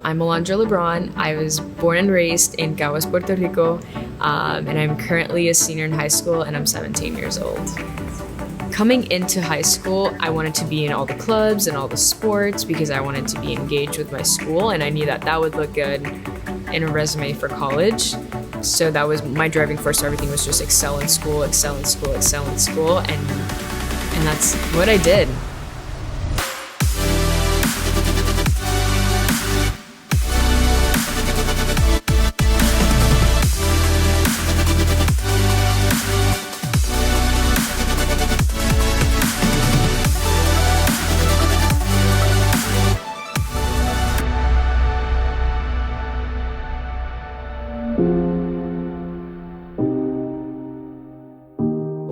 I'm Alondra LeBron. I was born and raised in Caguas, Puerto Rico, and I'm currently a senior in high school, and I'm 17 years old. Coming into high school, I wanted to be in all the clubs and all the sports because I wanted to be engaged with my school, and I knew that that would look good in a resume for college. So that was my driving force. So everything was just excel in school, excel in school, excel in school, and that's what I did.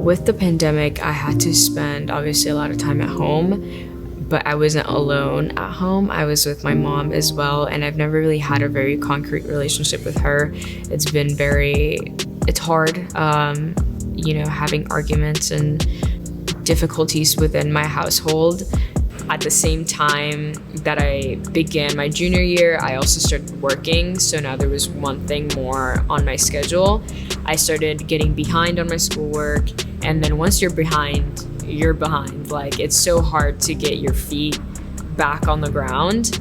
With the pandemic, I had to spend obviously a lot of time at home, but I wasn't alone at home. I was with my mom as well, and I've never really had a very concrete relationship with her. It's hard, having arguments and difficulties within my household. At the same time that I began my junior year, I also started working, so now there was one thing more on my schedule. I started getting behind on my schoolwork, and then once you're behind, you're behind. Like, it's so hard to get your feet back on the ground.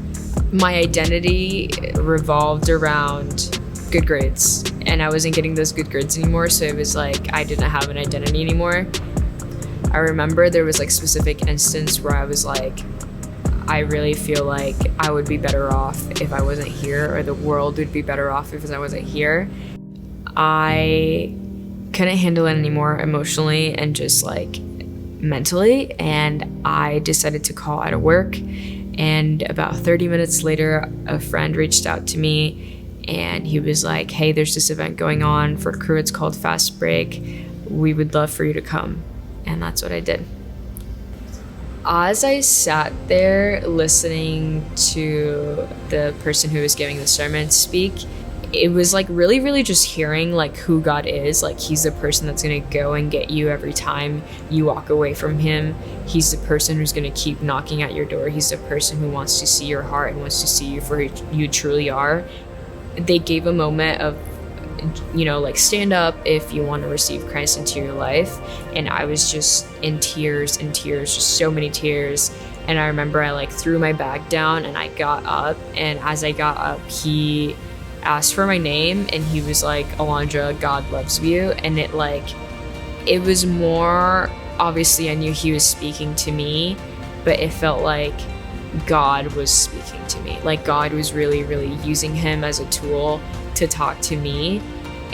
My identity revolved around good grades, and I wasn't getting those good grades anymore, so it was like I didn't have an identity anymore. I remember there was like specific instance where I was like, I really feel like I would be better off if I wasn't here, or the world would be better off if I wasn't here. I couldn't handle it anymore emotionally and just like mentally, and I decided to call out of work. And about 30 minutes later, a friend reached out to me, and he was like, hey, there's this event going on for crew. It's called Fast Break. We would love for you to come. And that's what I did. As I sat there listening to the person who was giving the sermon speak, it was like really, really just hearing like who God is. Like, he's the person that's gonna go and get you every time you walk away from him. He's the person who's gonna keep knocking at your door. He's the person who wants to see your heart and wants to see you for who you truly are. They gave a moment of, like, stand up if you want to receive Christ into your life. And I was just in tears, just so many tears. And I remember I like threw my bag down and I got up. And as I got up, he asked for my name and he was like, Alondra, God loves you. And it was more, obviously I knew he was speaking to me, but it felt like God was speaking to me. Like, God was really, really using him as a tool to talk to me,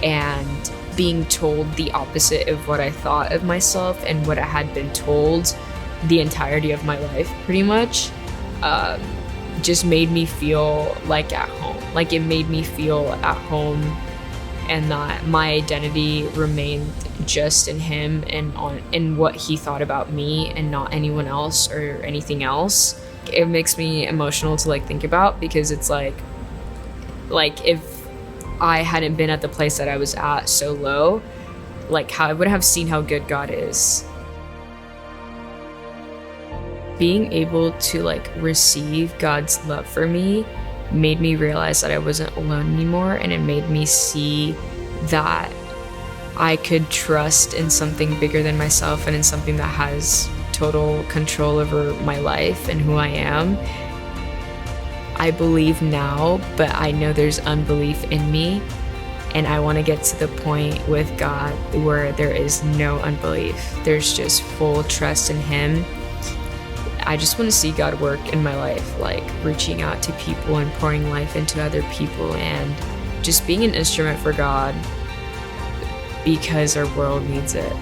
and being told the opposite of what I thought of myself and what I had been told the entirety of my life pretty much, just made me feel like at home. Like, it made me feel at home, and that my identity remained just in him and in what he thought about me and not anyone else or anything else. It makes me emotional to think about, because it's like if I hadn't been at the place that I was at so low, how I would have seen how good God is. Being able to receive God's love for me made me realize that I wasn't alone anymore, and it made me see that I could trust in something bigger than myself and in something that has total control over my life and who I am. I believe now, but I know there's unbelief in me, and I want to get to the point with God where there is no unbelief. There's just full trust in him. I just want to see God work in my life, reaching out to people and pouring life into other people, and just being an instrument for God, because our world needs it.